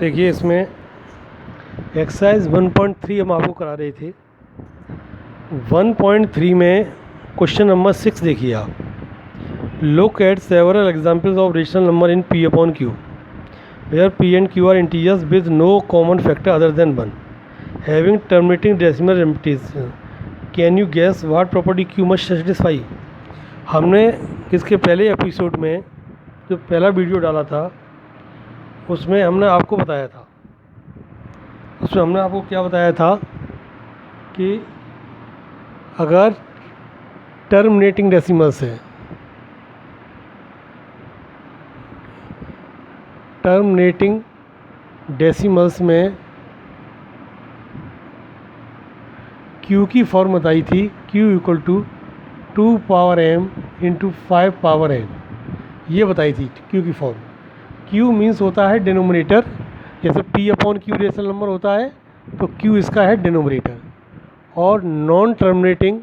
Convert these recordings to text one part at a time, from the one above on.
देखिए इसमें एक्सरसाइज 1.3 हम आपको करा रहे थे। 1.3 में क्वेश्चन नंबर 6 देखिए आप। Look at several examples of rational number in P upon Q where P and Q are integers with no common factor other than 1 having terminating decimal repetition. Can you guess what property Q must satisfy. हमने इसके पहले episode में जो पहला video डाला था उसमें हमने आपको बताया था, उसमें हमने आपको क्या बताया था कि अगर टर्मिनेटिंग डेसिमल्स है, टर्मिनेटिंग डेसिमल्स में Q की फॉर्म बताई थी, Q equal to 2 power m into 5 power n, ये बताई थी Q की फॉर्म। Q मीन्स होता है डिनोमिनेटर, जैसे P upon Q rational number होता है तो Q इसका है डिनोमिनेटर। और नॉन टर्मिनेटिंग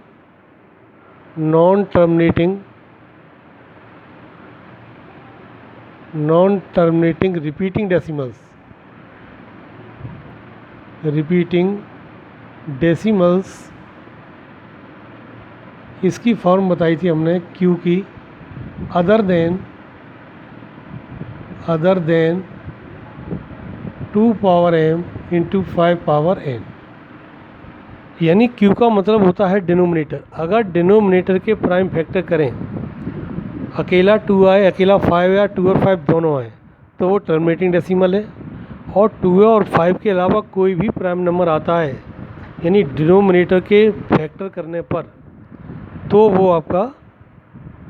रिपीटिंग डेसिमल्स इसकी फॉर्म बताई थी हमने Q की other than 2 power m into 5 power n, यानी Q का मतलब होता है डिनोमिनेटर। अगर डिनोमिनेटर के प्राइम फैक्टर करें, अकेला 2 आए, अकेला 5 या 2 और 5 दोनों आए, तो वो टर्मिनेटिंग डेसिमल है। और 2 और 5 के अलावा कोई भी प्राइम नंबर आता है यानी डिनोमिनेटर के फैक्टर करने पर, तो वो आपका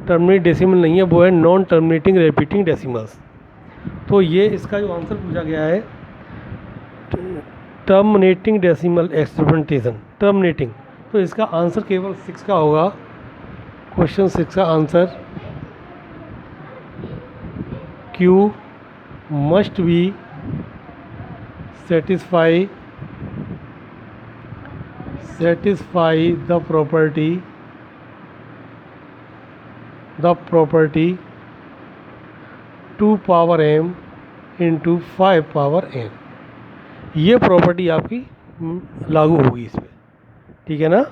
टर्मिनेट डेसिमल नहीं है, वो है नॉन टर्मिनेटिंग रिपीटिंग डेसिमल्स। तो ये इसका जो आंसर पूछा गया है टर्मिनेटिंग डेसिमल एक्सपेरिमेंटेशन, टर्मिनेटिंग, तो इसका आंसर केवल 6 का होगा। क्वेश्चन 6 का answer Q must be satisfy the property 2 power m into 5 power n, ये प्रॉपर्टी आपकी लागू होगी इसमें, ठीक है ना।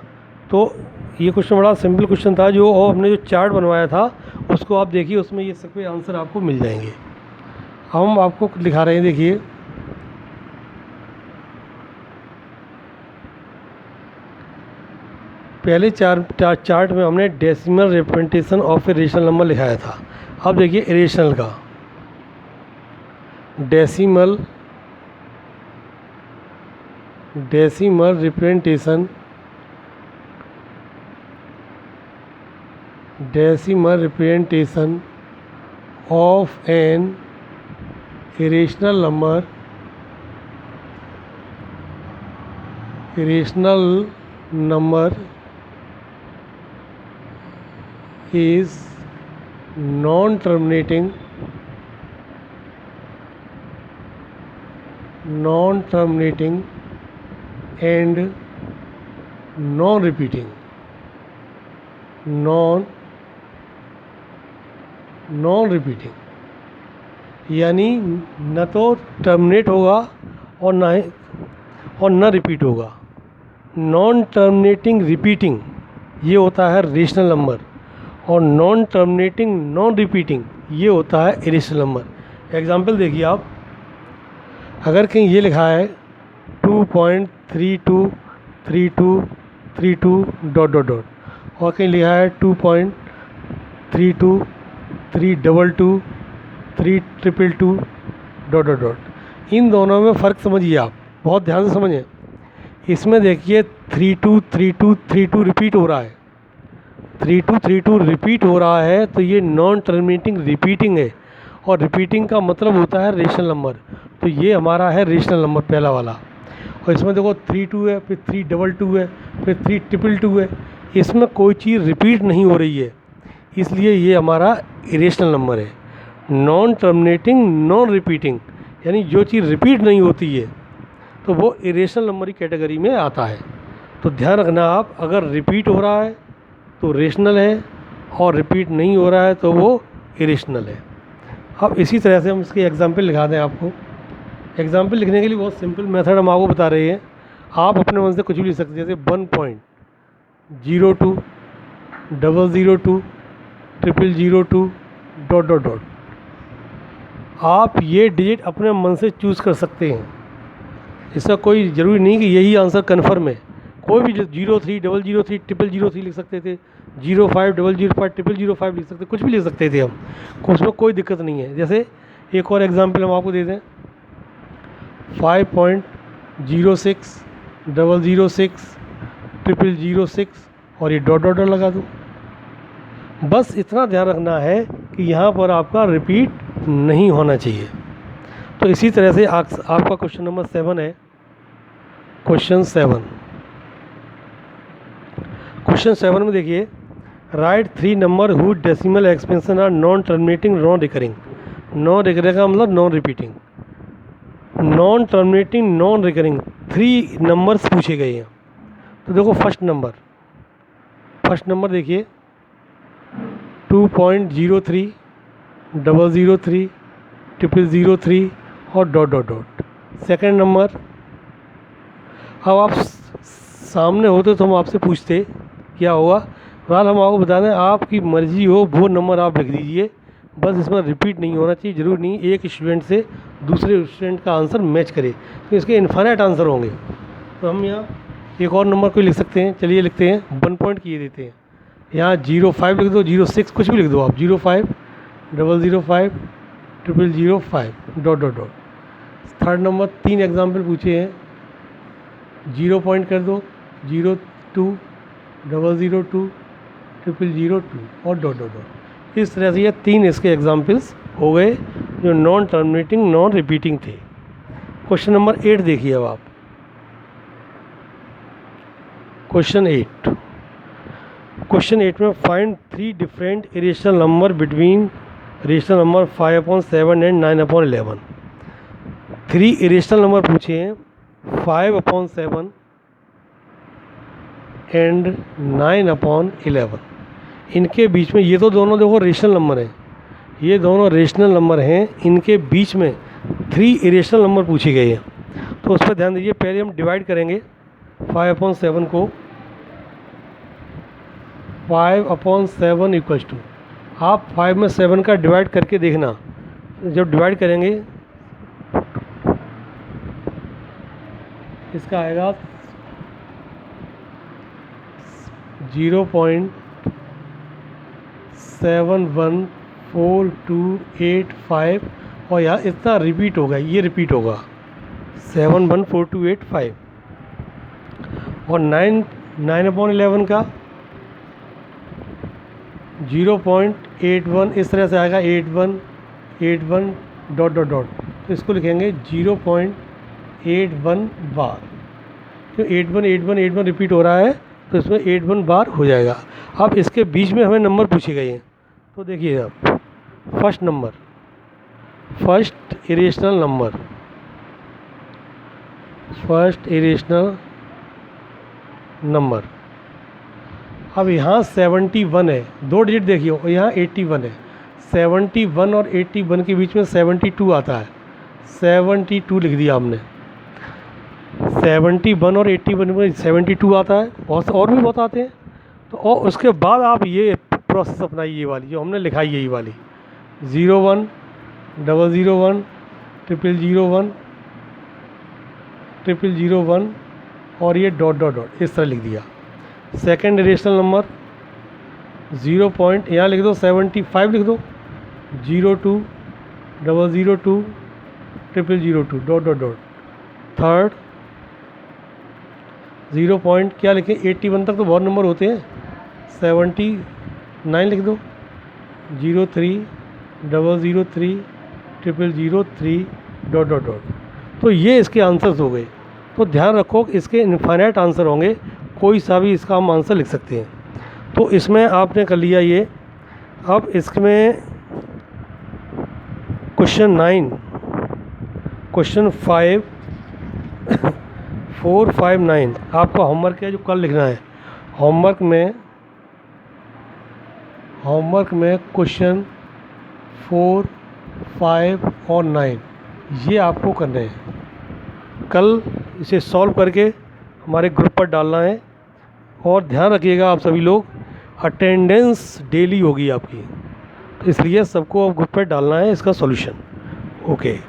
तो ये क्वेश्चन बड़ा सिंपल क्वेश्चन था, जो और हमने जो चार्ट बनवाया था उसको आप देखिए, उसमें ये सब आंसर आपको मिल जाएंगे। हम आपको दिखा रहे हैं, देखिए पहले चार्ट में हमने decimal representation of a rational number लिखाया था। अब देखिए इरेशनल का, decimal representation of an irrational number is non-terminating and non-repeating, यानी न तो टर्मिनेट होगा और न रिपीट होगा। नॉन टर्मिनेटिंग रिपीटिंग ये होता है रेशनल नंबर, और नॉन टर्मिनेटिंग नॉन रिपीटिंग ये होता है इरेशनल नंबर। एग्जाम्पल देखिए आप, अगर कहीं ये लिखा है 2.323232 ... और कहीं लिखा है 2.323232 ... इन दोनों में फ़र्क समझिए आप, बहुत ध्यान से समझें। इसमें देखिए 323232 रिपीट हो रहा है, 3232 रिपीट हो रहा है, तो ये नॉन टर्मिनेटिंग रिपीटिंग है, और रिपीटिंग का मतलब होता है रेशनल नंबर। तो ये हमारा है रेशनल नंबर पहला वाला। और इसमें देखो 32 है, फिर 322 है, फिर 322 है, इसमें कोई चीज़ रिपीट नहीं हो रही है, इसलिए ये हमारा इरेशनल नंबर है। नॉन टर्मिनेटिंग नॉन रिपीटिंग, यानी जो चीज़ रिपीट नहीं होती है तो वो इरेशनल नंबर की कैटेगरी में आता है। तो ध्यान रखना आप, अगर रिपीट हो रहा है तो रेशनल है, और रिपीट नहीं हो रहा है तो वो इरेशनल है। अब इसी तरह से हम इसके एग्जाम्पल लिखा दें आपको। एग्जाम्पल लिखने के लिए बहुत सिंपल मेथड हम आपको बता रहे हैं। आप अपने मन से कुछ भी लिख सकते हैं, जैसे 1.02 002 0002 ... आप ये डिजिट अपने मन से चूज़ कर सकते हैं। इसका कोई ज़रूरी नहीं कि यही आंसर कन्फर्म है। कोई भी 03 003 0003 लिख सकते थे, 05 005 0005 लिख सकते, कुछ भी लिख सकते थे हम, उसमें कोई दिक्कत नहीं है। जैसे एक और एग्जांपल हम आपको दे दें, 5.06 006 0006 और ये ... लगा दूँ। बस इतना ध्यान रखना है कि यहाँ पर आपका रिपीट नहीं होना चाहिए। तो इसी तरह से आपका क्वेश्चन नंबर 7 है। क्वेश्चन 7 में देखिए, write 3 number who decimal expansion are non terminating non recurring. Non recurring का मतलब non repeating, non terminating non recurring 3 numbers पूछे गए हैं। तो देखो फर्स्ट नंबर देखिए 2.03 003 0003 और ... सेकंड नंबर, अब आप सामने होते तो हम आपसे पूछते क्या होगा। फिलहाल हम आपको बता दें, आपकी मर्ज़ी हो वो नंबर आप लिख दीजिए, बस इसमें रिपीट नहीं होना चाहिए। ज़रूरी नहीं एक स्टूडेंट से दूसरे स्टूडेंट का आंसर मैच करे, तो इसके इनफाइनाइट आंसर होंगे। तो हम यहाँ एक और नंबर को लिख सकते हैं। चलिए लिखते हैं, 1 पॉइंट किए देते हैं। यहाँ 05 लिख दो, 06 कुछ भी लिख दो आप, 05 005 0005 ... थर्ड नंबर 3 एग्जाम्पल पूछे हैं, 0 पॉइंट कर दो, 02 002 0002 और ... इस तरह से ये 3 इसके एग्जाम्पल्स हो गए जो नॉन टर्मिनेटिंग नॉन रिपीटिंग थे। क्वेश्चन नंबर 8 देखिए अब आप। क्वेश्चन 8 में find 3 different irrational number between irrational number 5/7 and 9/11। 3 irrational number पूछे हैं, 5/7 एंड 9/11। इनके बीच में, ये तो दोनों देखो रेशनल नंबर हैं, ये दोनों रेशनल नंबर हैं, इनके बीच में 3 इरेशनल नंबर पूछे गए हैं। तो उस पर ध्यान दीजिए। पहले हम डिवाइड करेंगे 5/7 को। 5/7 इक्वल्स टू, आप 5 में 7 का डिवाइड करके देखना। जब डिवाइड करेंगे इसका आएगा 0.714285 और यहाँ इतना रिपीट होगा, ये रिपीट होगा 714285 और 9/11 का 0.81 इस तरह से आएगा, 8181 ... तो इसको लिखेंगे 0.81 बार। तो 8181 रिपीट हो रहा है, तो इसमें 81 बार हो जाएगा। अब इसके बीच में हमें नंबर पूछे गए हैं, तो देखिए आप, फर्स्ट इरेशनल नंबर। अब यहाँ 71 है, 2 डिजिट देखिए, और यहाँ 81 है। 71 और 81 के बीच में 72 आता है, 72 लिख दिया हमने। 71 और 81 में 72 आता है, और भी बहुत आते हैं। तो और उसके बाद आप ये प्रोसेस अपनाइए, ये वाली जो हमने लिखाई है, ये वाली 01 001 0001 0001 और ये ... इस तरह लिख दिया। सेकंड इरेशनल नंबर 0 पॉइंट, यहाँ लिख दो 75 लिख दो, 02 002 0002 ... थर्ड 0 पॉइंट क्या लिखें, 81 तक तो बहुत नंबर होते हैं, 79 लिख दो, 03 003 0003 ... तो ये इसके आंसर्स हो गए। तो ध्यान रखो कि इसके इनफाइनाइट आंसर होंगे, कोई सा भी इसका हम आंसर लिख सकते हैं। तो इसमें आपने कर लिया ये। अब इसमें क्वेश्चन 459 आपका होमवर्क है, जो कल लिखना है। होमवर्क में क्वेश्चन 4, 5 और 9 ये आपको करने हैं। कल इसे सॉल्व करके हमारे ग्रुप पर डालना है। और ध्यान रखिएगा आप सभी लोग, अटेंडेंस डेली होगी आपकी, तो इसलिए सबको ग्रुप पर डालना है इसका सॉल्यूशन। ओके।